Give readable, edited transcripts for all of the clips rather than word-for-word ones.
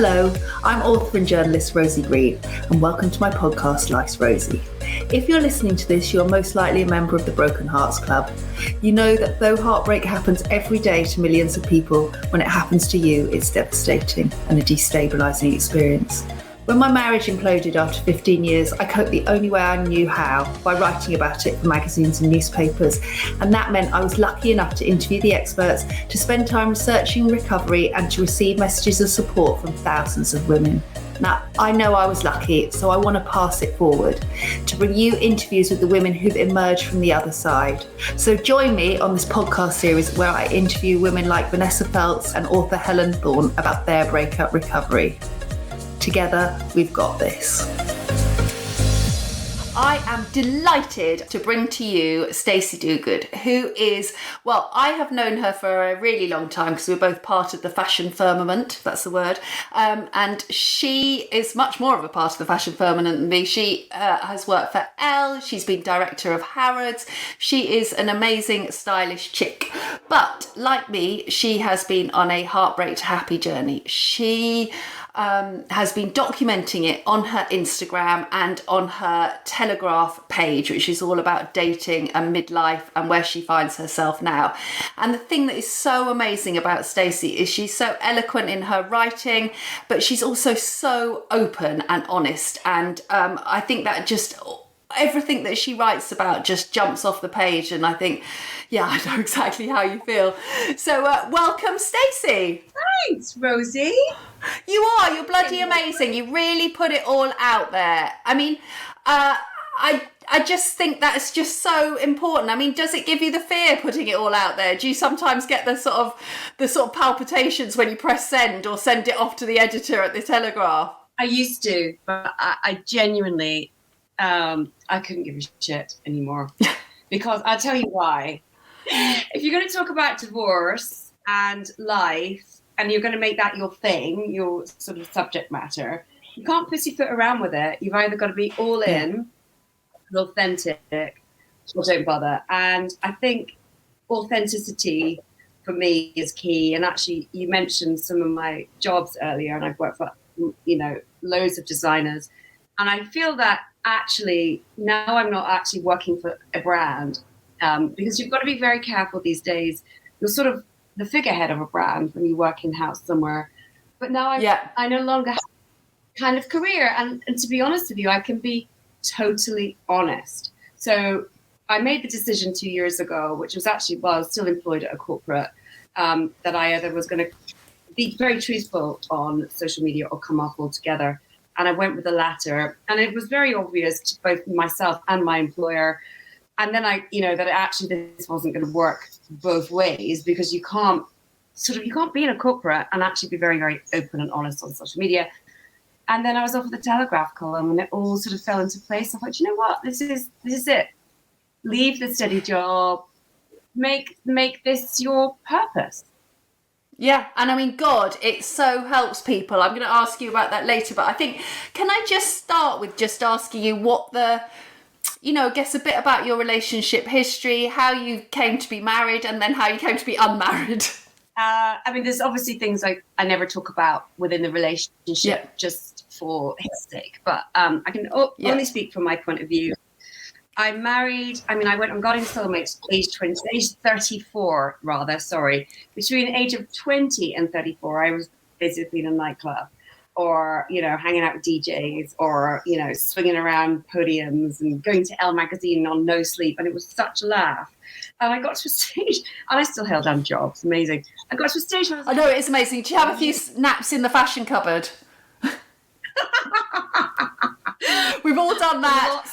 Hello, I'm author and journalist Rosie Green, and welcome to my podcast, Life's Rosie. If you're listening to this, you're most likely a member of the Broken Hearts Club. You know that though heartbreak happens every day to millions of people, when it happens to you, it's devastating and a destabilising experience. When my marriage imploded after 15 years, I coped the only way I knew how, by writing about it for magazines and newspapers. And that meant I was lucky enough to interview the experts, to spend time researching recovery, and to receive messages of support from thousands of women. Now, I know I was lucky, so I want to pass it forward, to bring you interviews with the women who've emerged from the other side. So join me on this podcast series where I interview women like Vanessa Feltz and author Helen Thorne about their breakup recovery. Together, we've got this. I am delighted to bring to you Stacey Duigud, who is, well, I have known her for a really long time because we're both part of the fashion firmament, if that's the word. And she is much more of a part of the fashion firmament than me. She has worked for Elle. She's been director of Harrods. She is an amazing, stylish chick. But like me, she has been on a heartbreak to happy journey. She has been documenting it on her Instagram and on her Telegraph page, which is all about dating and midlife and where she finds herself now. And the thing that is so amazing about Stacey is she's so eloquent in her writing, but she's also so open and honest. And I think that just everything that she writes about just jumps off the page. And I think, yeah, I know exactly how you feel. So welcome, Stacey. Thanks, Rosie. You're bloody amazing. You really put it all out there. I mean, I just think that's just so important. I mean, does it give you the fear putting it all out there? Do you sometimes get the sort of palpitations when you press send or send it off to the editor at the Telegraph? I used to, but I genuinely, I couldn't give a shit anymore. Because I'll tell you why. If you're going to talk about divorce and life, and you're going to make that your thing, your sort of subject matter, you can't pussyfoot around with it. You've either got to be all in, authentic, or don't bother. And I think authenticity for me is key. And actually, you mentioned some of my jobs earlier, and I've worked for, loads of designers. And I feel that actually now I'm not actually working for a brand, because you've got to be very careful these days. You're sort of the figurehead of a brand when you work in-house somewhere. But now I no longer have that kind of career. And to be honest with you, I can be totally honest. So I made the decision 2 years ago, which was actually while I was still employed at a corporate, that I either was going to be very truthful on social media or come off altogether. And I went with the latter. And it was very obvious to both myself and my employer. And then that actually this wasn't going to work both ways, because you can't be in a corporate and actually be very, very open and honest on social media. And then I was offered the Telegraph column, and it all sort of fell into place. I thought, you know what, this is it. Leave the steady job, make this your purpose. Yeah, and I mean, God, it so helps people. I'm going to ask you about that later, but I think, can I just start with just asking you what I guess a bit about your relationship history, how you came to be married, and then how you came to be unmarried. There's obviously things I never talk about within the relationship just for his sake, but I can only speak from my point of view. I married, I went and got into soulmates age 34, Between the age of 20 and 34, I was basically in a nightclub, or, hanging out with DJs, or, swinging around podiums and going to Elle magazine on no sleep. And it was such a laugh. And I got to a stage, and I still held down jobs. Amazing. I got to a stage where I was like, I know, it is amazing. Do you have a few naps in the fashion cupboard? We've all done that.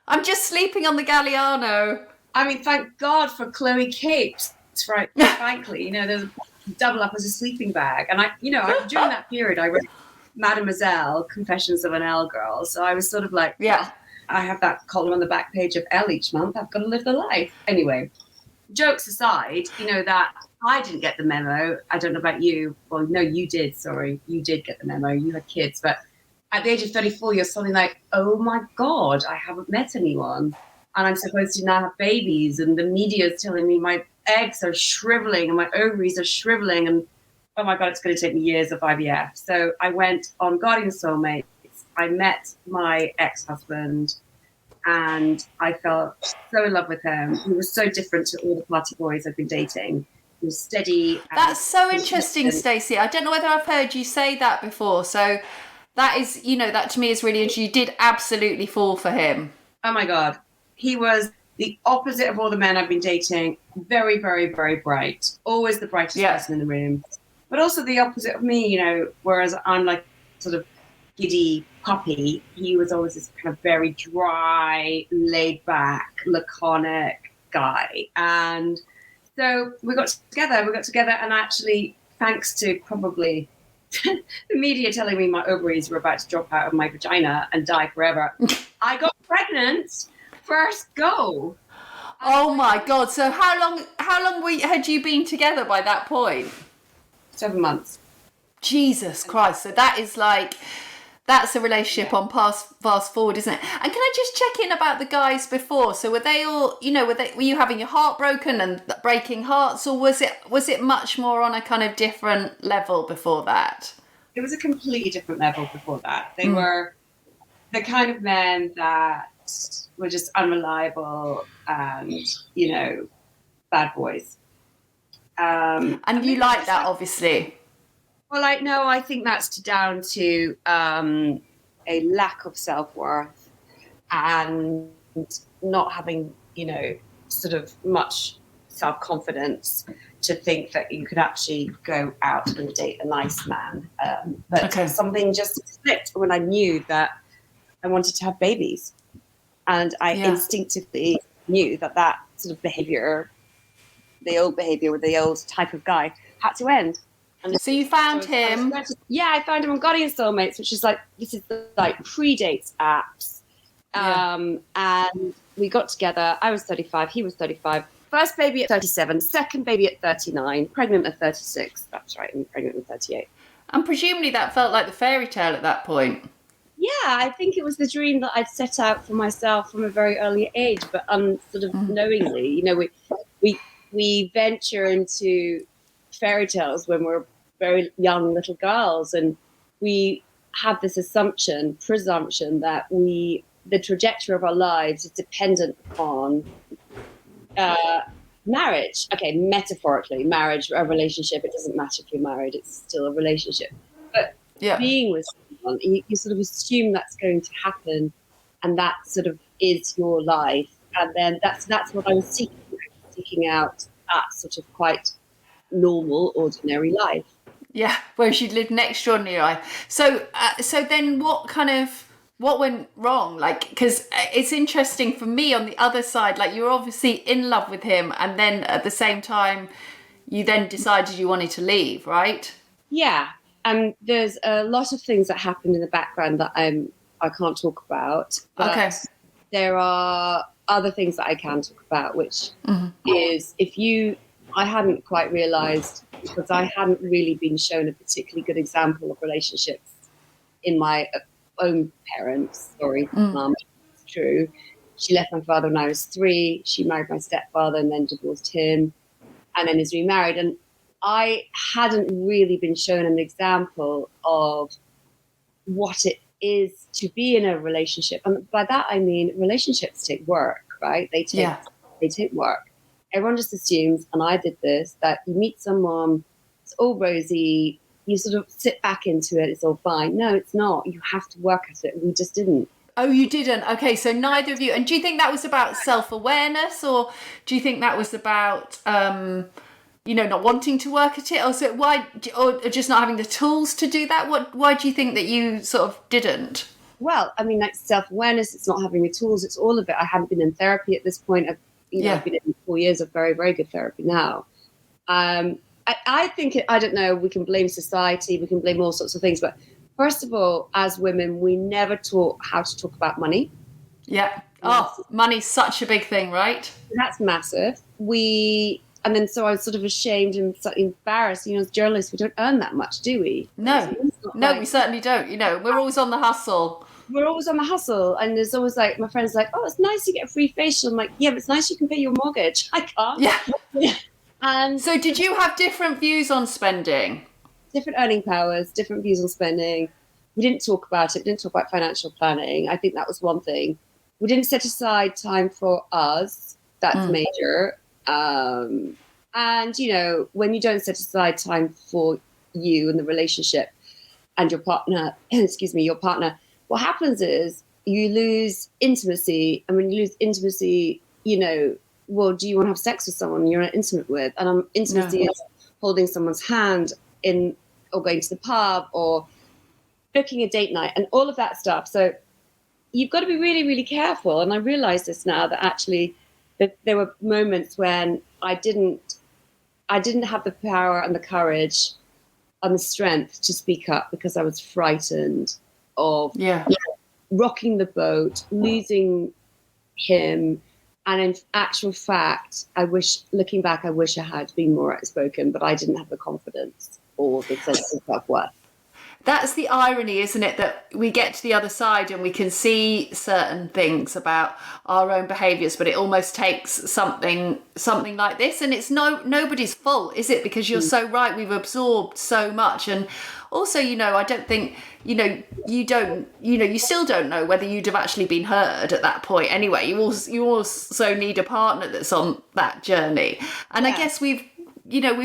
I'm just sleeping on the Galliano. Thank God for Chloe capes, right? Frankly, there's a double up as a sleeping bag. And during that period, I wrote Mademoiselle, Confessions of an Elle Girl. So I was sort of like, I have that column on the back page of Elle each month. I've got to live the life. Anyway, jokes aside, that I didn't get the memo. I don't know about you. Well, no, you did. Sorry. You did get the memo. You had kids. But at the age of 34, you're suddenly like, oh my God, I haven't met anyone. And I'm supposed to now have babies. And the media is telling me my eggs are shriveling and my ovaries are shriveling. And oh my God, it's going to take me years of IVF. So I went on Guardian Soulmates. I met my ex-husband and I fell so in love with him. He was so different to all the party boys I've been dating. He was steady. That's so interesting, Stacey. I don't know whether I've heard you say that before. So that is, that to me is really interesting. You did absolutely fall for him. Oh my God. He was the opposite of all the men I've been dating. Very, very, very bright. Always the brightest person in the room. But also the opposite of me, whereas I'm like sort of giddy puppy, he was always this kind of very dry, laid back, laconic guy. And so we got together and actually, thanks to probably the media telling me my ovaries were about to drop out of my vagina and die forever, I got pregnant first go. Oh my God. So how long had you been together by that point? 7 months. Jesus Christ. So that is that's a relationship on fast forward, isn't it? And can I just check in about the guys before? So were they all, were you having your heart broken and breaking hearts, or was it much more on a kind of different level before that? It was a completely different level before that. They were the kind of men that were just unreliable and, bad boys. And you like that, obviously. Well, no, I think that's down to a lack of self-worth and not having, sort of much self-confidence to think that you could actually go out and date a nice man. But something just slipped when I knew that I wanted to have babies. And I instinctively knew that sort of behavior, the old behavior with the old type of guy, had to end. And so you found him? I found him on Guardian Soulmates, which is predates apps. And we got together. I was 35, he was 35. First baby at 37, second baby at 39, pregnant at 36. That's right, I'm pregnant at 38. And presumably that felt like the fairy tale at that point. Yeah, I think it was the dream that I'd set out for myself from a very early age, but sort of knowingly. We venture into fairy tales when we're very young little girls, and we have this presumption that the trajectory of our lives is dependent upon marriage. Okay, metaphorically, marriage, a relationship. It doesn't matter if you're married; it's still a relationship. But being with someone, you sort of assume that's going to happen, and that sort of is your life. And then that's what I was seeking out that sort of quite normal, ordinary life. Yeah, where she'd lived an extraordinary life. So then what went wrong? Because it's interesting for me on the other side, you're obviously in love with him, and then at the same time, you then decided you wanted to leave, right? Yeah. There's a lot of things that happened in the background that I can't talk about. But there are other things that I can talk about, which is I hadn't quite realised, because I hadn't really been shown a particularly good example of relationships in my own parents. Sorry, Mum, it's true. She left my father when I was 3. She married my stepfather and then divorced him, and then is remarried. And I hadn't really been shown an example of what it is to be in a relationship. And by that, I mean relationships take work, right? They take work. Everyone just assumes, and I did this, that you meet someone, it's all rosy, you sort of sit back into it, it's all fine. No, it's not. You have to work at it. We just didn't. Oh, you didn't? Okay, so neither of you. And do you think that was about self-awareness, or do you think that was about... not wanting to work at it, or just not having the tools to do that? Why do you think that you sort of didn't? Well, I mean, self-awareness, it's not having the tools, it's all of it. I hadn't been in therapy at this point. I've been in 4 years of very, very good therapy now. I think, I don't know, we can blame society, we can blame all sorts of things, but first of all, as women, we never taught how to talk about money. Yeah. Oh, money's such a big thing, right? That's massive. And then so I was sort of ashamed and embarrassed. As journalists, we don't earn that much, do we? No, we certainly don't. We're always on the hustle. We're always on the hustle. And there's always my friends oh, it's nice you get a free facial. I'm like, yeah, but it's nice you can pay your mortgage. I can't. Yeah. And so did you have different views on spending? different earning powers, different views on spending. We didn't talk about it. We didn't talk about financial planning. I think that was one thing. We didn't set aside time for us. That's major. And, you know, when you don't set aside time for you and the relationship and your partner, your partner, what happens is you lose intimacy. And when you lose intimacy, you know, well, do you want to have sex with someone you're not intimate with? And intimacy is holding someone's hand or going to the pub or booking a date night and all of that stuff. So you've got to be really, really careful. And I realize this now, that actually that there were moments when I didn't have the power and the courage and the strength to speak up because I was frightened of rocking the boat, losing him. And in actual fact, looking back, I wish I had been more outspoken, but I didn't have the confidence or the sense of self-worth. That's the irony, isn't it? That we get to the other side and we can see certain things about our own behaviours, but it almost takes something like this. And it's nobody's fault, is it? Because you're so right. We've absorbed so much. And also, you know, I don't think, you know, you still don't know whether you'd have actually been heard at that point anyway. You also need a partner that's on that journey. And I guess we've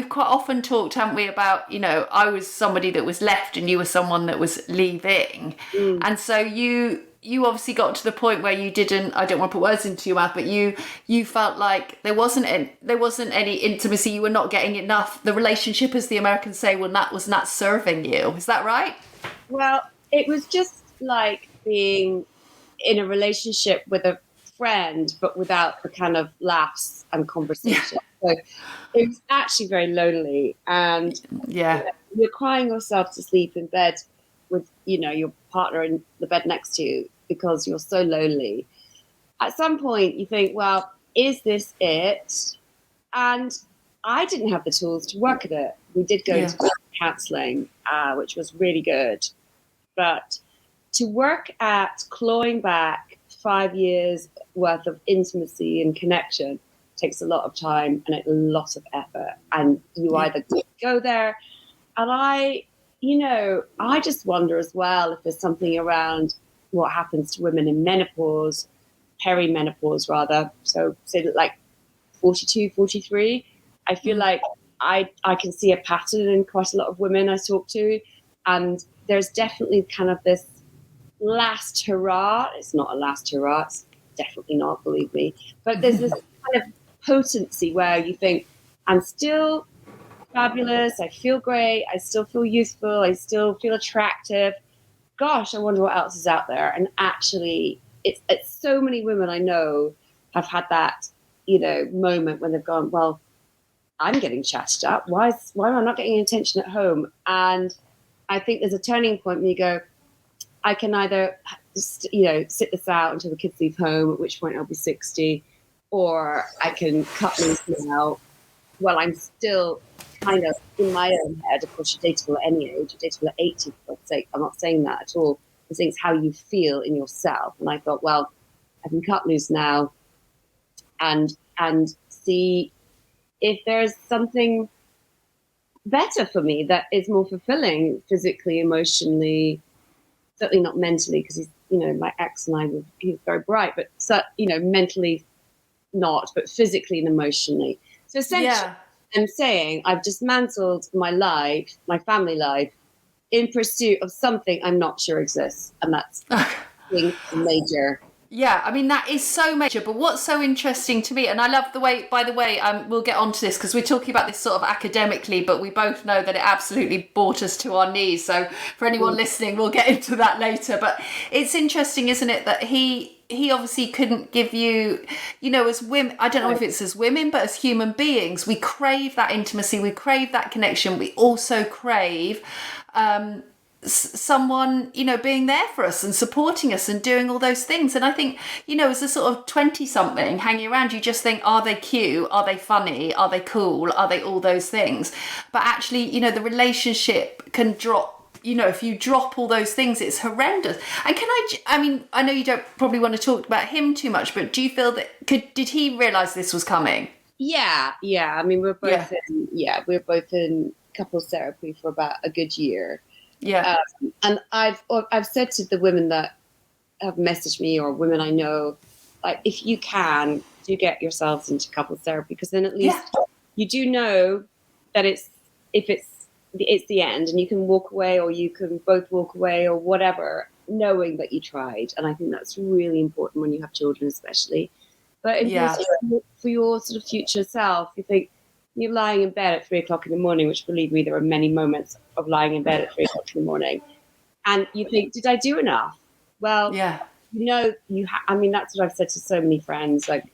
quite often talked, haven't we, about, you know, I was somebody that was left and you were someone that was leaving. And so you obviously got to the point where you didn't, I don't want to put words into your mouth, but you felt like there wasn't any intimacy, you were not getting enough. The relationship, as the Americans say, was not serving you. Is that right? Well, it was just like being in a relationship with a friend, but without the kind of laughs and conversation. So it was actually very lonely, and you're crying yourself to sleep in bed with, you know, your partner in the bed next to you because you're so lonely. At some point you think, well, is this it? And I didn't have the tools to work at it. We did go to counselling, which was really good, but to work at clawing back 5 years worth of intimacy and connection takes a lot of time and a lot of effort, and you either go there, and I just wonder as well if there's something around what happens to women in menopause, perimenopause rather, so say that like 42, 43, I feel like I can see a pattern in quite a lot of women I talk to, and there's definitely kind of this last hurrah. It's not a last hurrah, it's definitely not, believe me, but there's this kind of potency where you think, I'm still fabulous, I feel great, I still feel youthful, I still feel attractive. Gosh, I wonder what else is out there. And actually, it's so many women I know have had that, you know, moment when they've gone, well, I'm getting chatted up. Why am I not getting attention at home? And I think there's a turning point when you go, I can either, you know, sit this out until the kids leave home, at which point I'll be 60, or I can cut loose now while I'm still kind of in my own head. Of course, you're dateable at any age, you're dateable at 80, for God's sake. I'm not saying that at all. I'm saying it's how you feel in yourself. And I thought, well, I can cut loose now and see if there's something better for me that is more fulfilling physically, emotionally, certainly not mentally, because he's, you know, my ex and he was very bright, but, you know, mentally not, but physically and emotionally. So essentially, I'm saying I've dismantled my life, my family life, in pursuit of something I'm not sure exists, and that's major. Yeah, I mean, that is so major, but what's so interesting to me, and I love the way, by the way, we'll get onto this because we're talking about this sort of academically, but we both know that it absolutely brought us to our knees. So for anyone listening, we'll get into that later. But it's interesting, isn't it, that he obviously couldn't give you, you know, as women, I don't know if it's as women, but as human beings, we crave that intimacy, we crave that connection. We also crave someone, you know, being there for us and supporting us and doing all those things. And I think, you know, as a sort of 20-something hanging around, you just think, are they cute? Are they funny? Are they cool? Are they all those things? But actually, you know, the relationship can drop, you know, if you drop all those things, it's horrendous. And I mean, I know you don't probably want to talk about him too much, but do you feel that, did he realise this was coming? Yeah. I mean, we're both in couples therapy for about a good year. Yeah. And I've said to the women that have messaged me, or women I know, like, if you can, do get yourselves into couples therapy, because then at least you do know that it's the end, and you can walk away, or you can both walk away, or whatever, knowing that you tried. And I think that's really important when you have children, especially. But for your sort of future self, you think you're lying in bed at 3:00 in the morning, which, believe me, there are many moments of lying in bed at 3:00 in the morning, and you think, did I do enough? Well, I mean, that's what I've said to so many friends, like,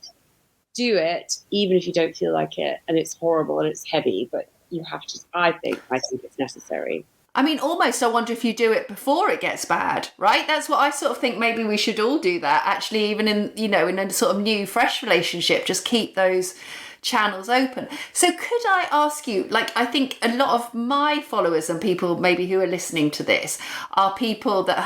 do it, even if you don't feel like it, and it's horrible and it's heavy, but you have to. I think it's necessary. I mean, almost I wonder if you do it before it gets bad, right? That's what I sort of think. Maybe we should all do that, actually, even in a sort of new, fresh relationship, just keep those channels open. So could I ask you, like, I think a lot of my followers and people maybe who are listening to this are people that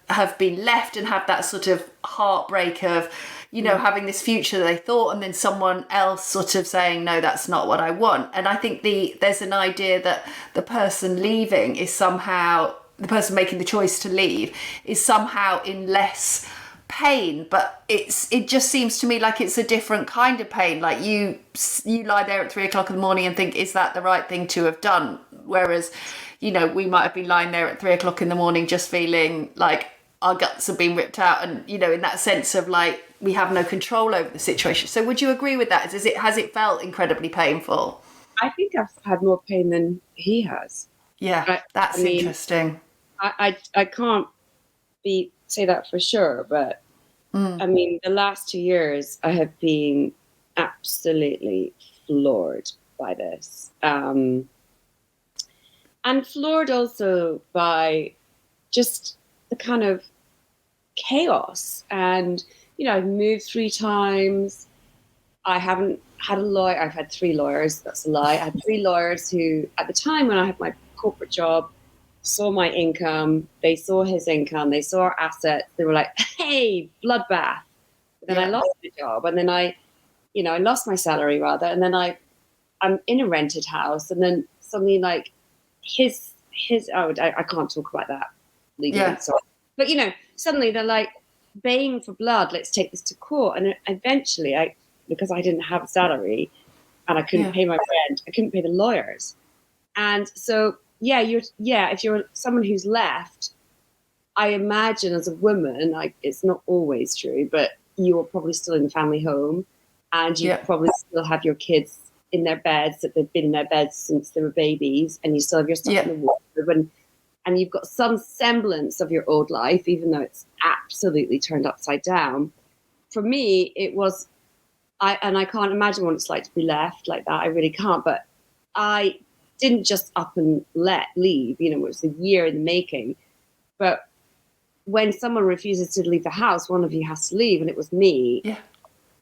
have been left and have that sort of heartbreak of, having this future they thought, and then someone else sort of saying, no, that's not what I want. And I think there's an idea that the person leaving is somehow, the person making the choice to leave is somehow in less pain, but it just seems to me like it's a different kind of pain. Like you lie there at 3:00 in the morning and think, is that the right thing to have done? Whereas, we might have been lying there at 3:00 in the morning just feeling like our guts have been ripped out, and in that sense of like we have no control over the situation. So would you agree with that? Has it felt incredibly painful? I think I've had more pain than he has. Yeah, that's interesting. I can't say that for sure, but I mean, the last 2 years I have been absolutely floored by this, and floored also by just the kind of chaos. And I've moved 3 times. I haven't had a lawyer. I've had 3 lawyers. That's a lie. I had 3 lawyers who, at the time when I had my corporate job, saw my income. They saw his income. They saw our assets. They were like, hey, bloodbath. But then I lost my job. And then I lost my salary, rather. And then I'm in a rented house. And then suddenly, like, I can't talk about that legally. Sorry. But, suddenly they're like, baying for blood, let's take this to court. And eventually, because I didn't have a salary and I couldn't pay my rent, I couldn't pay the lawyers. And so, if you're someone who's left, I imagine as a woman, like, it's not always true, but you're probably still in the family home, and you probably still have your kids in their beds, that they've been in their beds since they were babies, and you still have your stuff in the wardrobe, and you've got some semblance of your old life, even though it's absolutely turned upside down. For me, it was, I can't imagine what it's like to be left like that. I really can't. But I didn't just up and leave. It was a year in the making. But when someone refuses to leave the house, one of you has to leave, and it was me. Yeah.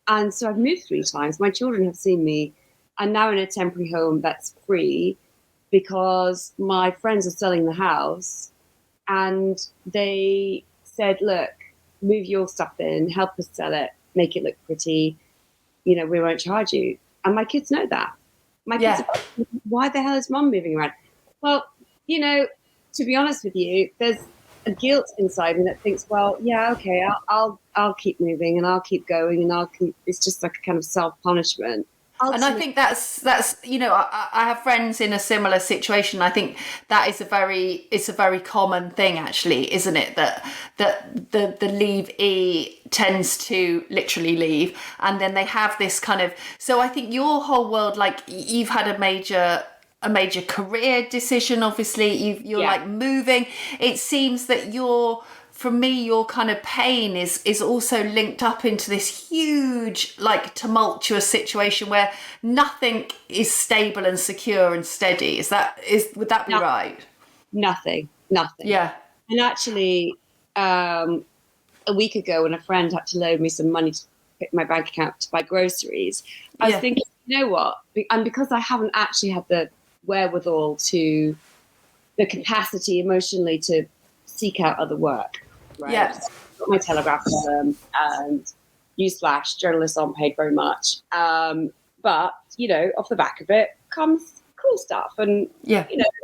And so I've moved 3 times. My children have seen me. I'm now in a temporary home that's free, because my friends are selling the house, and they said, look, move your stuff in, help us sell it, make it look pretty, we won't charge you. And my kids know that. My kids are like, why the hell is mum moving around? Well, to be honest with you, there's a guilt inside me that thinks, well, okay, I'll keep moving, and I'll keep going, and it's just like a kind of self-punishment. And I think that's I have friends in a similar situation. I think that is it's a very common thing, actually, isn't it? That the leavee tends to literally leave, and then they have this kind of. So I think your whole world, like, you've had a major career decision. Obviously, you're like moving. It seems that for me, your kind of pain is also linked up into this huge, like, tumultuous situation where nothing is stable and secure and steady. Would that be right? Nothing. Yeah. And actually, a week ago, when a friend had to loan me some money to pick my bank account to buy groceries, I was thinking, you know what? And because I haven't actually had the wherewithal the capacity emotionally to seek out other work. Right. Yes. Got my Telegraph firm, and newsflash, journalists aren't paid very much. But off the back of it comes cool stuff. And,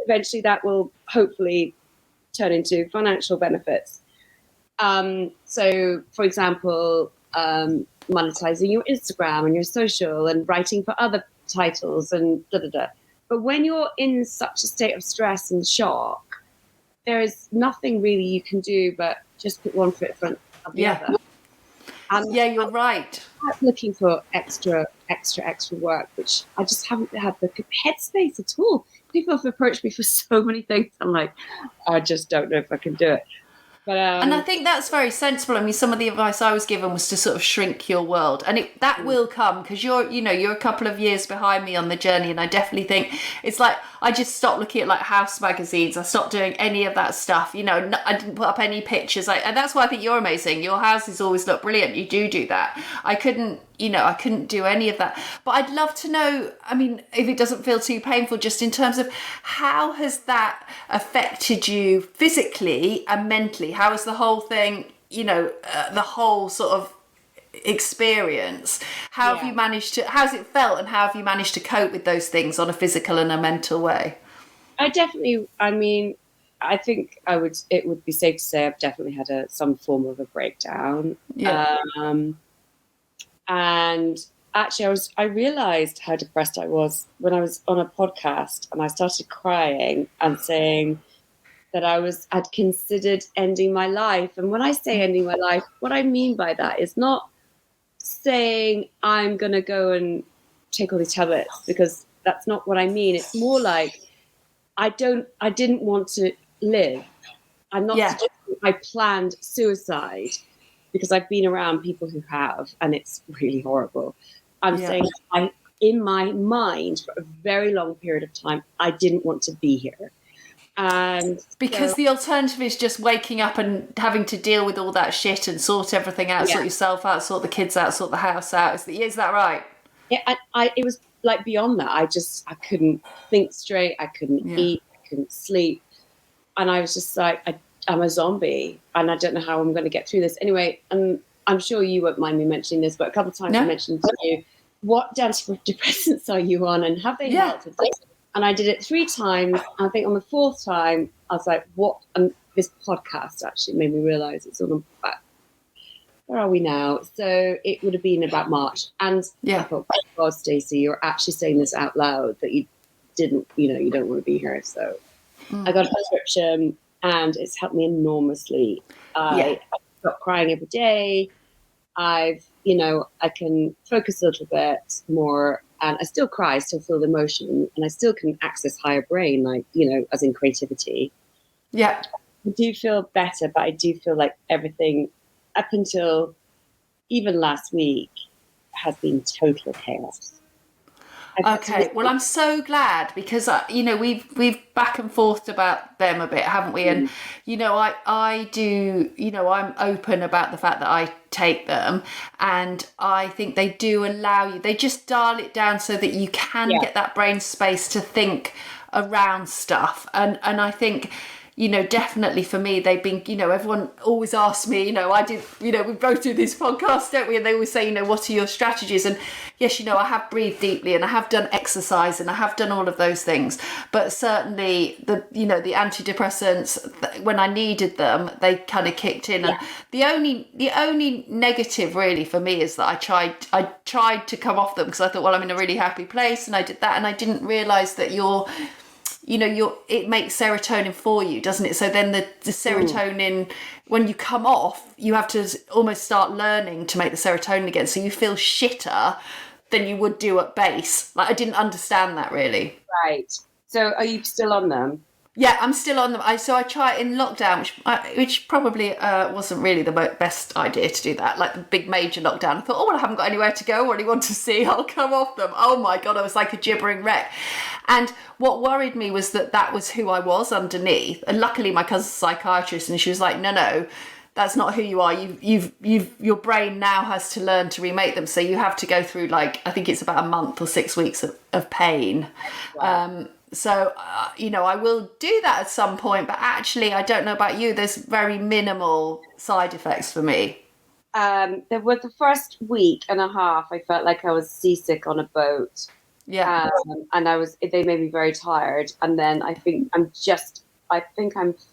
eventually that will hopefully turn into financial benefits. So, for example, monetizing your Instagram and your social and writing for other titles and da-da-da. But when you're in such a state of stress and shock, there is nothing really you can do but just put one foot in front of the other. You're right. I'm looking for extra work, which I just haven't had the headspace at all. People have approached me for so many things. I'm like, I just don't know if I can do it. But, and I think that's very sensible. I mean, some of the advice I was given was to sort of shrink your world, and that will come, because you're a couple of years behind me on the journey, and I definitely think it's like I just stopped looking at like house magazines. I stopped doing any of that stuff. I didn't put up any pictures. And that's why I think you're amazing. Your houses always look brilliant. You do that. I couldn't do any of that. But I'd love to know, I mean, if it doesn't feel too painful, just in terms of how has that affected you physically and mentally? How is the whole thing, the whole sort of experience? How have you managed to, how's it felt, and how have you managed to cope with those things on a physical and a mental way? I think it would be safe to say I've definitely had some form of a breakdown. And actually I realized how depressed I was when I was on a podcast and I started crying and saying that I'd considered ending my life. And when I say ending my life, what I mean by that is not saying I'm going to go and take all these tablets, because that's not what I mean. It's more like I didn't want to live. I'm not suggesting I planned suicide, because I've been around people who have, and it's really horrible. I'm saying in my mind for a very long period of time, I didn't want to be here. And because the alternative is just waking up and having to deal with all that shit and sort everything out, sort yourself out, sort the kids out, sort the house out. Is that right? Yeah, it was like beyond that. I couldn't think straight. I couldn't eat. I couldn't sleep. And I was just like, I'm a zombie, and I don't know how I'm going to get through this. Anyway, and I'm sure you won't mind me mentioning this, but a couple of times I mentioned to you, what antidepressants are you on, and have they helped? And I did it 3 times. I think on the 4th time, I was like, what? And this podcast actually made me realize it's all about, where are we now? So it would have been about March. And I thought, oh God, Stacey, you're actually saying this out loud, that you didn't, you don't want to be here. So I got a prescription, and it's helped me enormously. I stopped crying every day. I can focus a little bit more, and I still cry, I still feel the emotion, and I still can access higher brain, like, as in creativity. Yeah. I do feel better, but I do feel like everything up until even last week has been total chaos. Okay, well, I'm so glad, because we've back and forth about them a bit, haven't we? And I do, I'm open about the fact that I take them, and I think they do allow you. They just dial it down so that you can get that brain space to think around stuff, and I think, definitely for me, they've been, everyone always asks me, I did, we both do this podcast, don't we? And they always say, what are your strategies? And yes, I have breathed deeply, and I have done exercise, and I have done all of those things. But certainly the antidepressants, when I needed them, they kind of kicked in. And the only negative really for me is that I tried to come off them, because I thought, well, I'm in a really happy place, and I did that, and I didn't realize that it makes serotonin for you, doesn't it? So then the serotonin, when you come off, you have to almost start learning to make the serotonin again. So you feel shitter than you would do at base. Like, I didn't understand that really. Right. So are you still on them? Yeah, I'm still on them. I tried in lockdown, which probably wasn't really the best idea to do that. Like the big major lockdown, I thought, oh, well, I haven't got anywhere to go or anyone to see. I'll come off them. Oh my God, I was like a gibbering wreck. And what worried me was that was who I was underneath. And luckily, my cousin's a psychiatrist, and she was like, no, that's not who you are. Your brain now has to learn to remake them. So you have to go through, like, I think it's about a month or 6 weeks of pain. Wow. So, I will do that at some point, but actually, I don't know about you, there's very minimal side effects for me. There was the first week and a half, I felt like I was seasick on a boat. Yeah. And they made me very tired. And then I think I'm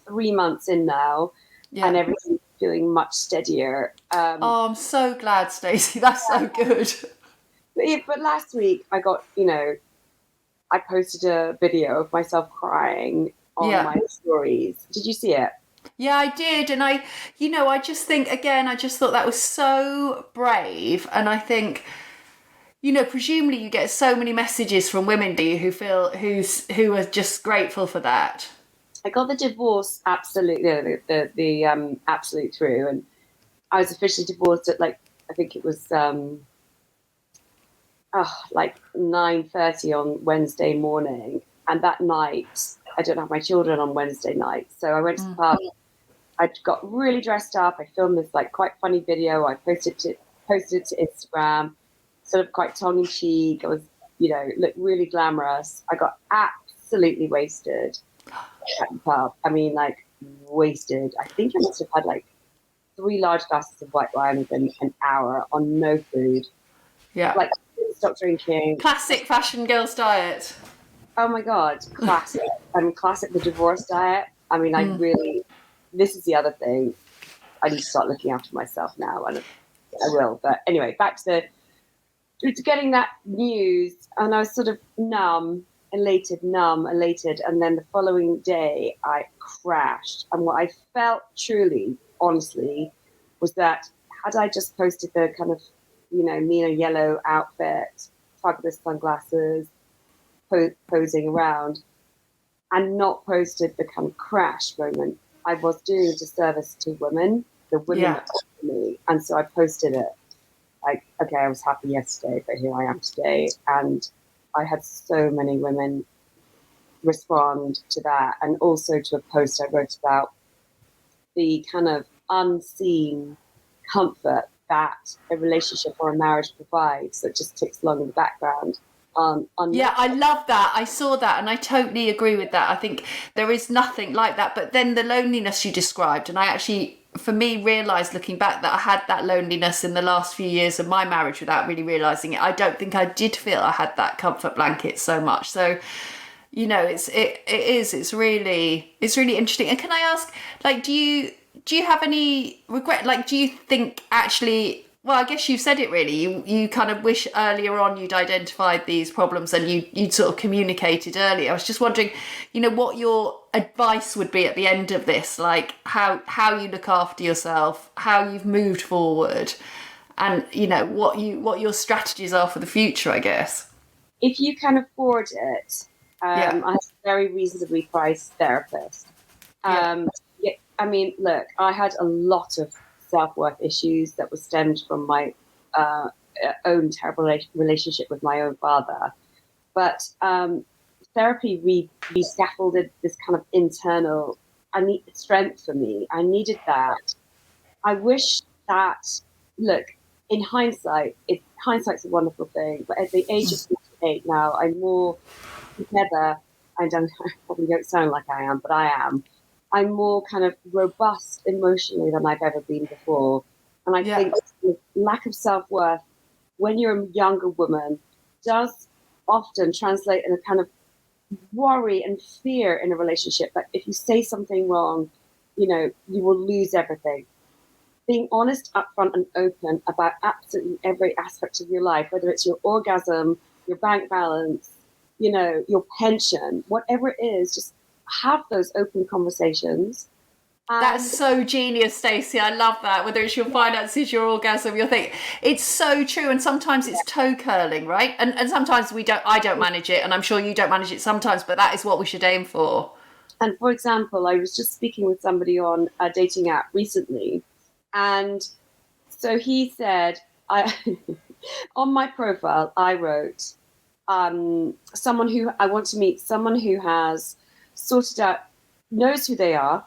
3 months in now, and Yeah. everything's feeling much steadier. Oh, I'm so glad, Stacey. That's so good. But last week I got, I posted a video of myself crying on Yeah. my stories. Did you see it? Yeah, I did. And I just think, again, I just thought that was so brave. And I think, presumably you get so many messages from women, do you, who are just grateful for that. I got the divorce absolutely, the absolute through, and I was officially divorced at I think it was like 9:30 on Wednesday morning, and that night I don't have my children on Wednesday night, so I went to the pub. I got really dressed up. I filmed this quite funny video. I posted it to Instagram, sort of quite tongue in cheek. I was, looked really glamorous. I got absolutely wasted at the pub. I mean, wasted. I think I must have had 3 large glasses of white wine within an hour on no food. Yeah. Stop drinking. Classic fashion girls diet. Oh my God, classic. Classic the divorce diet. I mean, this is the other thing. I need to start looking after myself now, and I will. But anyway, back to getting that news, and I was sort of elated, and then the following day I crashed. And what I felt truly, honestly, was that had I just posted the kind of, me in a yellow outfit, fabulous sunglasses, posing around, and not posted the kind of crash moment, I was doing a disservice to women, the women that talked to me. And so I posted it. Okay, I was happy yesterday, but here I am today. And I had so many women respond to that. And also to a post I wrote about the kind of unseen comfort that a relationship or a marriage provides that just ticks along in the background. Yeah, I love that. I saw that and I totally agree with that. I think there is nothing like that. But then the loneliness you described, and I actually, for me, realised looking back that I had that loneliness in the last few years of my marriage without really realising it. I don't think I did feel I had that comfort blanket so much. So, it's really interesting. And can I ask, do you have any regret? Do you think actually, well, I guess you've said it really, you kind of wish earlier on you'd identified these problems and you'd sort of communicated earlier. I was just wondering, what your advice would be at the end of this, how you look after yourself, how you've moved forward, and what your strategies are for the future, I guess. If you can afford it, I have a very reasonably priced therapist. I mean, look, I had a lot of self-worth issues that were stemmed from my own terrible relationship with my own father. But therapy re-scaffolded this kind of internal strength for me. I needed that. I wish that, look, in hindsight, hindsight's a wonderful thing, but at the age of 58 now, I'm more together. I probably don't sound like I am, but I am. I'm more kind of robust emotionally than I've ever been before. And I think the lack of self-worth when you're a younger woman does often translate in a kind of worry and fear in a relationship that if you say something wrong, you will lose everything. Being honest, upfront, and open about absolutely every aspect of your life, whether it's your orgasm, your bank balance, your pension, whatever it is, just have those open conversations. That's so genius, Stacey. I love that. Whether it's your finances, your orgasm, your thing. It's so true. And sometimes it's toe curling, right? And sometimes I don't manage it, and I'm sure you don't manage it sometimes, but that is what we should aim for. And for example, I was just speaking with somebody on a dating app recently, and so he said, on my profile, I wrote, someone who I want to meet, someone who has sorted out, knows who they are,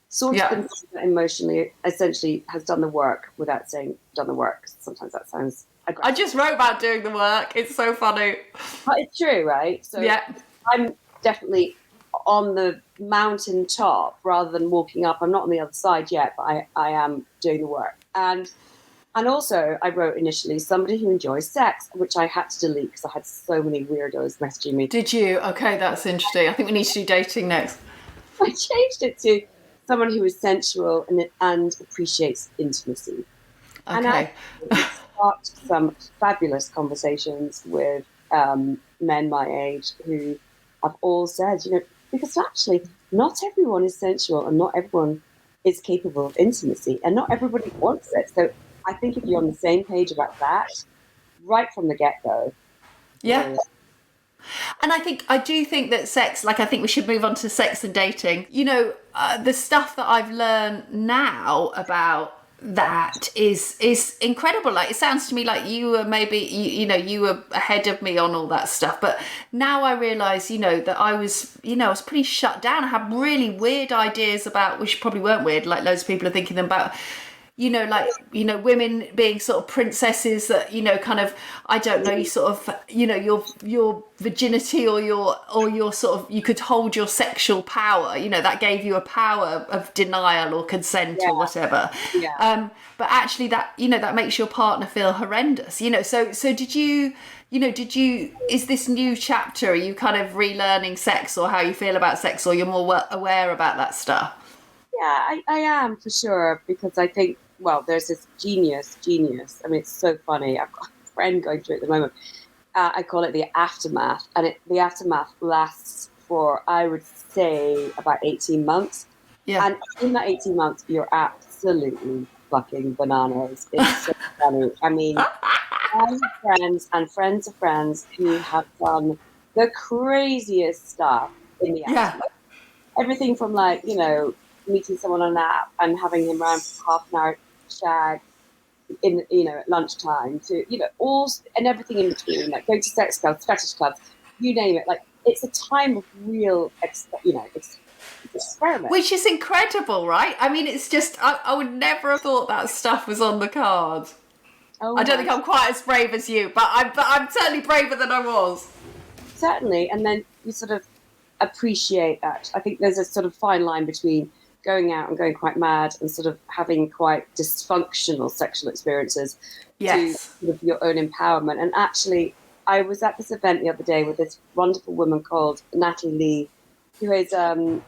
sorted themselves out emotionally, essentially has done the work without saying done the work. Sometimes that sounds aggressive. I just wrote about doing the work. It's so funny. But it's true, right? So I'm definitely on the mountain top rather than walking up. I'm not on the other side yet, but I am doing the work. And And also, I wrote initially somebody who enjoys sex, which I had to delete because I had so many weirdos messaging me. Did you? Okay, that's interesting. I think we need to do dating next. I changed it to someone who is sensual and appreciates intimacy. And Okay. it sparked some fabulous conversations with men my age who have all said, because actually not everyone is sensual and not everyone is capable of intimacy and not everybody wants it. So I think if you're on the same page about that, right from the get-go. Yeah. And I do think that sex, like, I think we should move on to sex and dating. The stuff that I've learned now about that is incredible. Like, it sounds to me like you were maybe, you were ahead of me on all that stuff. But now I realise, that I was pretty shut down. I had really weird ideas about, which probably weren't weird, like loads of people are thinking them about, women being sort of princesses that, kind of, I don't know, you sort of, your virginity or your sort of, you could hold your sexual power, that gave you a power of denial or consent or whatever. Yeah. But actually that, that makes your partner feel horrendous, so did you, is this new chapter, are you kind of relearning sex or how you feel about sex, or you're more aware about that stuff? Yeah, I am for sure, because I think, well, there's this genius. I mean, it's so funny. I've got a friend going through it at the moment. I call it the aftermath, and the aftermath lasts for, I would say, about 18 months. Yeah. And in that 18 months, you're absolutely fucking bananas. It's so funny. I mean, I have friends and friends of friends who have done the craziest stuff in the Yeah. aftermath. Everything from, like, meeting someone on an app and having him around for half an hour shag in, at lunchtime, to, all and everything in between, like going to sex clubs, fetish clubs, you name it. Like, it's a time of real, it's experiment. Which is incredible, right? I mean, it's just, I would never have thought that stuff was on the cards. Oh, I don't think I'm quite as brave as you, but I'm certainly braver than I was. Certainly. And then you sort of appreciate that. I think there's a sort of fine line between going out and going quite mad and sort of having quite dysfunctional sexual experiences to sort of your own empowerment. And actually, I was at this event the other day with this wonderful woman called Natalie Lee, who is on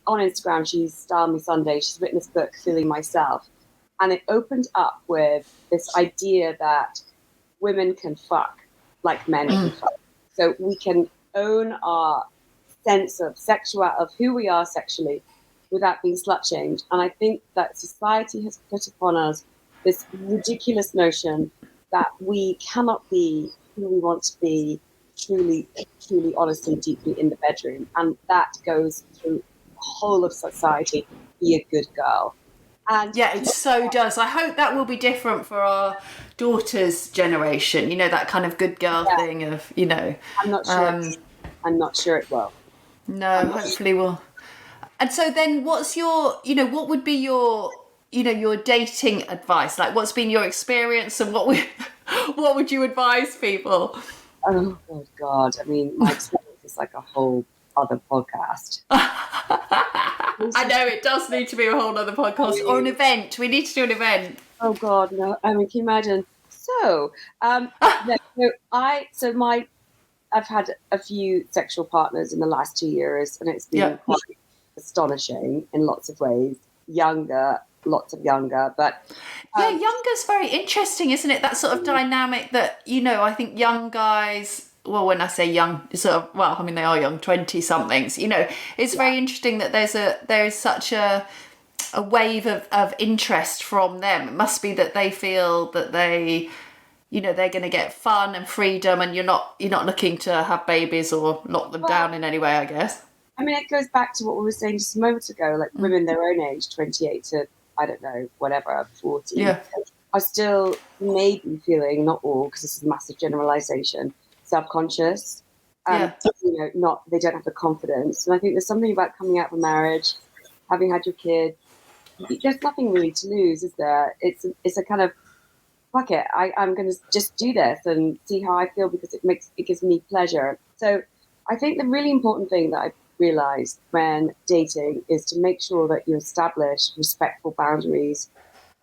Instagram. She's Style Me Sunday. She's written this book, Feeling Myself. And it opened up with this idea that women can fuck like men can fuck. So we can own our sense of of who we are sexually without being slut-shamed. And I think that society has put upon us this ridiculous notion that we cannot be who we want to be truly, truly, honestly, deeply in the bedroom. And that goes through the whole of society. Be a good girl. And yeah, it so does. I hope that will be different for our daughter's generation, that kind of good girl thing of, I'm not sure. I'm not sure it will. No, hopefully we'll. And so then what's your, what would be your, your dating advice? Like, what's been your experience and what would you advise people? Oh, God. I mean, my experience is like a whole other podcast. I know, it does need to be a whole other podcast or an event. We need to do an event. Oh, God, no. I mean, can you imagine? So, I've had a few sexual partners in the last 2 years, and it's been quite astonishing in lots of ways. Lots of younger, but younger's very interesting, isn't it? That sort of dynamic that, I think young guys, well, when I say young, sort of, well, I mean, they are young, 20 somethings, it's very interesting that there is such a wave of interest from them. It must be that they feel that they, they're going to get fun and freedom, and you're not looking to have babies or lock them down in any way, I guess. I mean, it goes back to what we were saying just a moment ago, like women their own age, 28 to, I don't know, whatever, 40, are still maybe feeling, not all, because this is a massive generalization, self-conscious. They don't have the confidence. And I think there's something about coming out of a marriage, having had your kid, there's nothing really to lose, is there? It's a kind of, fuck it, I'm going to just do this and see how I feel because it gives me pleasure. So I think the really important thing that I realized when dating is to make sure that you establish respectful boundaries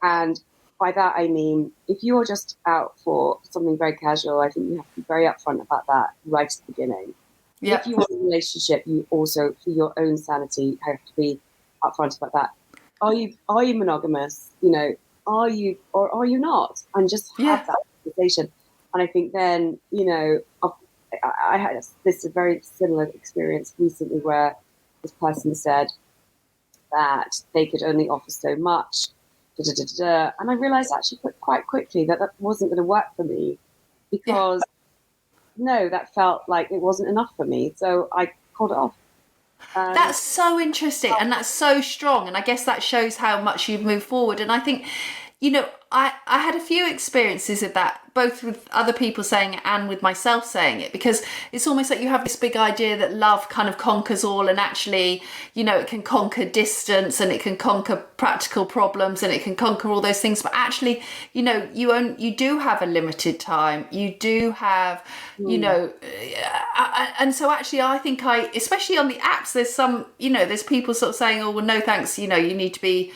and by that I mean, if you're just out for something very casual, I think you have to be very upfront about that right at the beginning. Yeah. If you want a relationship, you also, for your own sanity, have to be upfront about that. Are you monogamous? You know, are you or are you not? And just have that conversation. And I think then, you know, I had this very similar experience recently where this person said that they could only offer so much. And I realized actually quite quickly that wasn't going to work for me because no, that felt like it wasn't enough for me. So I called it off. That's so interesting and that's so strong. And I guess that shows how much you've moved forward. And I think, you know, I had a few experiences of that, both with other people saying it and with myself saying it, because it's almost like you have this big idea that love kind of conquers all, and actually, you know, it can conquer distance and it can conquer practical problems and it can conquer all those things. But actually, you know, you do have a limited time. You do have, you know, and so actually I think especially on the apps, there's some, you know, there's people sort of saying, oh, well, no, thanks, you know, you need to be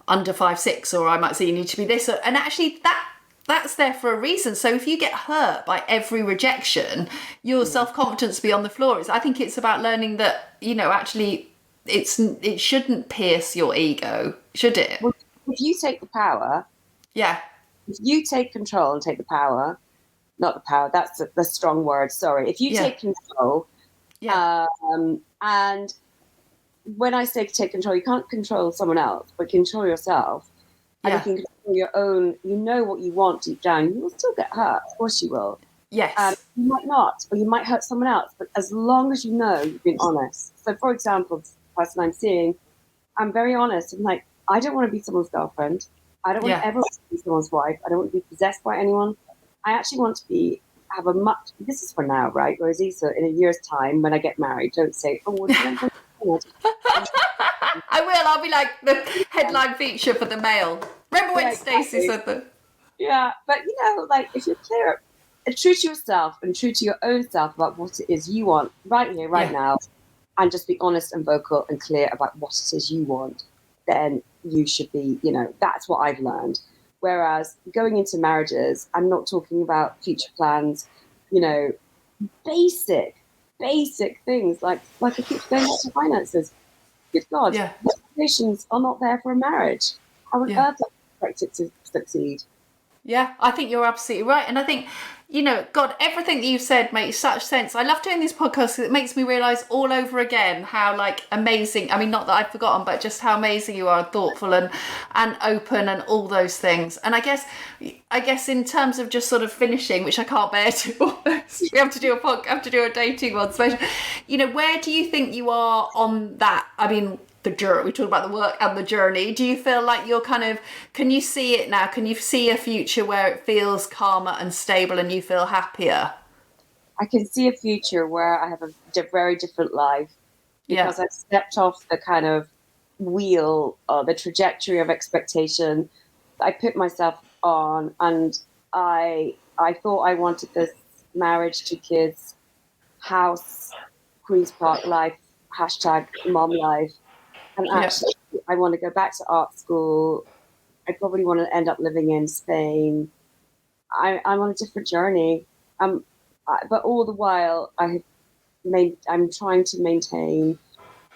under 5'6", or I might say you need to be this, and actually that's there for a reason. So if you get hurt by every rejection, your self-confidence be on the floor. I think it's about learning that, you know, actually it shouldn't pierce your ego, should it? Well, if you take the power, if you take control and take the power, not the power, that's the strong word, sorry. If you take control, and when I say take control, you can't control someone else, but control yourself. And you can control your own, you know what you want deep down. You will still get hurt, of course you will. Yes. You might not, or you might hurt someone else, but as long as you know you've been honest. So for example, the person I'm seeing, I'm very honest. I'm like, I don't want to be someone's girlfriend. I don't want to ever be someone's wife. I don't want to be possessed by anyone. I actually want to have a much, this is for now, right, Rosie? So in a year's time, when I get married, don't say, oh, well, I will. I'll be like the headline feature for the Mail. Remember when Stacey said that? Yeah, but you know, like if you're clear and true to yourself and true to your own self about what it is you want right here, right now, and just be honest and vocal and clear about what it is you want, then you should be, you know, that's what I've learned. Whereas going into marriages, I'm not talking about future plans, you know, basic things like I keep going back to finances. Good God, expectations are not there for a marriage. How on earth do you expect it to succeed? Yeah, I think you're absolutely right. And I think, you know, God, everything that you've said makes such sense. I love doing these podcasts because it makes me realise all over again how, like, amazing, I mean, not that I've forgotten, but just how amazing you are, and thoughtful and open and all those things. And I guess in terms of just sort of finishing, which I can't bear to, we have to do a dating one special. You know, where do you think you are on that? I mean, the journey, we talk about the work and the journey. Do you feel like you're can you see it now? Can you see a future where it feels calmer and stable and you feel happier? I can see a future where I have a very different life because I've stepped off the kind of wheel or the trajectory of expectation I put myself on, and I thought I wanted this marriage, 2 kids, house, Queen's Park life, #mom life. And actually, I want to go back to art school. I probably want to end up living in Spain. I'm on a different journey. But all the while, I'm trying to maintain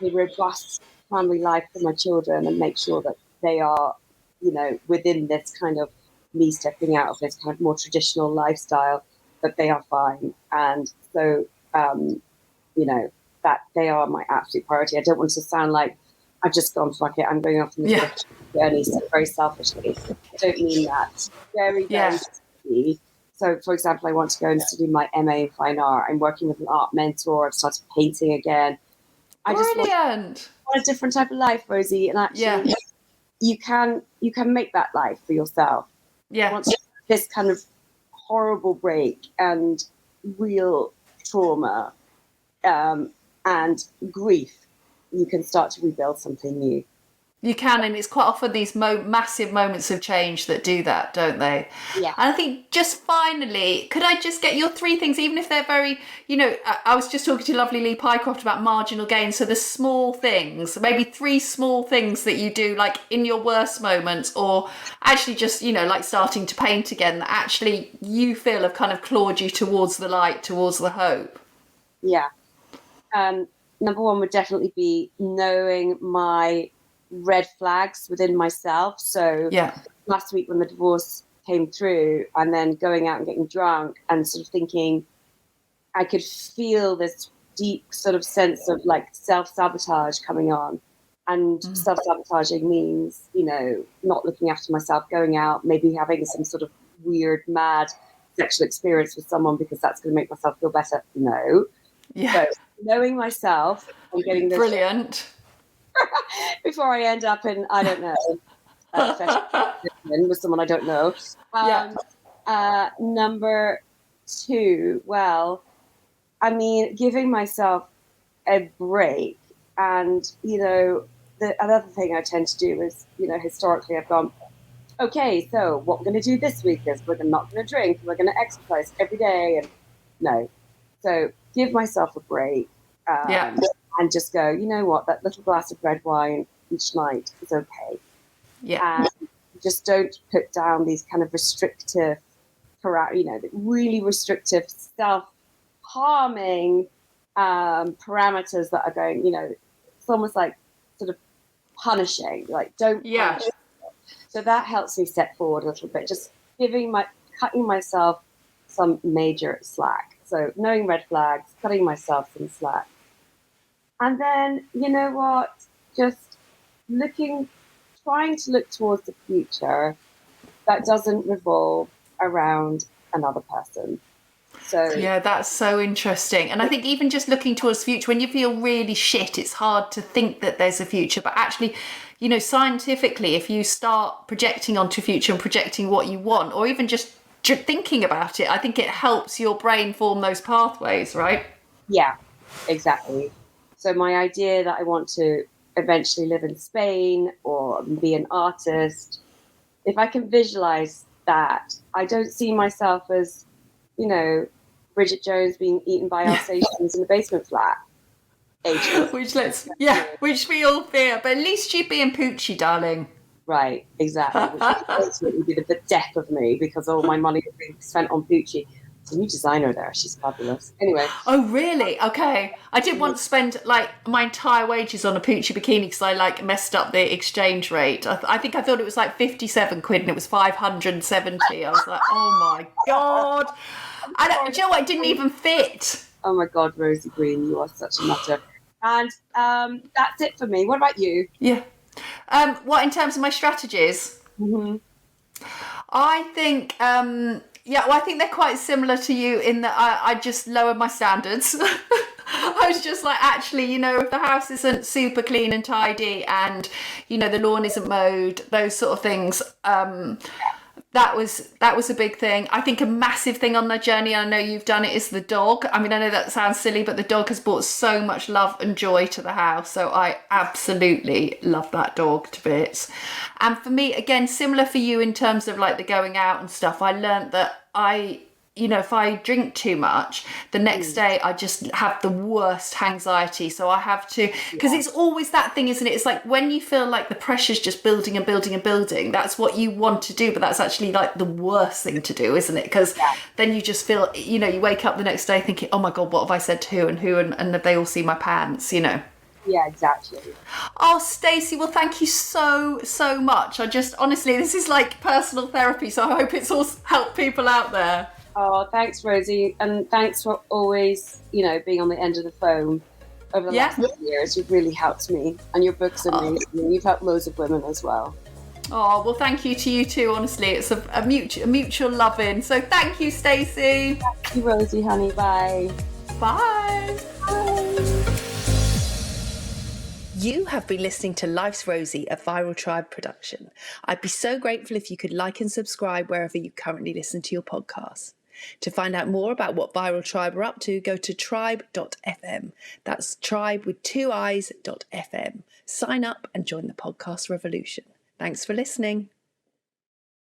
a robust family life for my children and make sure that they are, you know, within this kind of me stepping out of this kind of more traditional lifestyle, that they are fine. And so, you know, that they are my absolute priority. I don't want to sound like I've just gone, fuck it, I'm going off on this journey very selfishly. I don't mean that. Very, very simply. So, for example, I want to go and study my MA in Fine Art. I'm working with an art mentor. I've started painting again. I just want a different type of life, Rosie. And actually, you can make that life for yourself. Yeah. Once this kind of horrible break and real trauma and grief, you can start to rebuild something new. You can, and it's quite often these massive moments of change that do that, don't they? Yeah. And I think just finally, could I just get your 3 things, even if they're very, I was just talking to lovely Lee Pycroft about marginal gain. So the small things, maybe 3 small things that you do, like in your worst moments, or actually just, like starting to paint again, that actually you feel have kind of clawed you towards the light, towards the hope. Yeah. Number 1 would definitely be knowing my red flags within myself. So last week when the divorce came through, and then going out and getting drunk and sort of thinking, I could feel this deep sort of sense of like self-sabotage coming on. And self-sabotaging means, not looking after myself, going out, maybe having some sort of weird, mad sexual experience with someone because that's going to make myself feel better. No. Yeah. So knowing myself and getting this brilliant before I end up in, I don't know, with someone I don't know. Number 2, well, I mean, giving myself a break. And, the another thing I tend to do is, historically I've gone, okay, so what we're going to do this week is we're not going to drink, we're going to exercise every day. And no. So give myself a break. And just go, you know what, that little glass of red wine each night is okay. Yeah. And just don't put down these kind of restrictive, really restrictive, self-harming parameters that are going, it's almost like sort of punishing, like don't punish. So that helps me step forward a little bit, just cutting myself some major slack. So knowing red flags, cutting myself some slack. And then, you know what, just trying to look towards the future that doesn't revolve around another person. So yeah, that's so interesting. And I think even just looking towards the future, when you feel really shit, it's hard to think that there's a future. But actually, scientifically, if you start projecting onto future and projecting what you want, or even just thinking about it, I think it helps your brain form those pathways, right? Yeah, exactly. So my idea that I want to eventually live in Spain or be an artist, if I can visualize that, I don't see myself as, Bridget Jones being eaten by Alsatians in a basement flat. Which we all fear, but at least you'd be in Poochie, darling. Right, exactly. Which would be the death of me because all my money is being spent on Poochie. There's a new designer there. She's fabulous. Anyway. Oh, really? Okay. I didn't want to spend like my entire wages on a Poochie bikini because I messed up the exchange rate. I think I thought it was like 57 quid and it was 570. I was like, oh my God. Do you know what? It didn't even fit. Oh my God, Rosie Green, you are such a nutter. And that's it for me. What about you? Yeah. What in terms of my strategies? Mm-hmm. I think, I think they're quite similar to you in that I just lowered my standards. I was just like, actually, if the house isn't super clean and tidy and, the lawn isn't mowed, those sort of things, that was a big thing. I think a massive thing on the journey, I know you've done it, is the dog. I mean, I know that sounds silly, but the dog has brought so much love and joy to the house. So I absolutely love that dog to bits. And for me, again, similar for you in terms of like the going out and stuff, I learned that if I drink too much, the next day I just have the worst anxiety. So I have to, because it's always that thing, isn't it? It's like when you feel like the pressure's just building and building and building, that's what you want to do, but that's actually like the worst thing to do, isn't it? Because then you just feel, you wake up the next day thinking, oh my God, what have I said to who and have they all seen my pants, Yeah, exactly. Oh, Stacey, well, thank you so much. Honestly, this is like personal therapy, so I hope it's all helped people out there. Oh, thanks, Rosie. And thanks for always, being on the end of the phone over the last years. You've really helped me. And your books are amazing. You've helped loads of women as well. Oh, well, thank you to you too, honestly. It's a mutual loving. So thank you, Stacey. Thank you, Rosie, honey. Bye. Bye. Bye. You have been listening to Life's Rosie, a Viral Tribe production. I'd be so grateful if you could like and subscribe wherever you currently listen to your podcasts. To find out more about what Viral Tribe are up to, go to tribe.fm. That's tribe with 2 eyes.fm. Sign up and join the podcast revolution. Thanks for listening.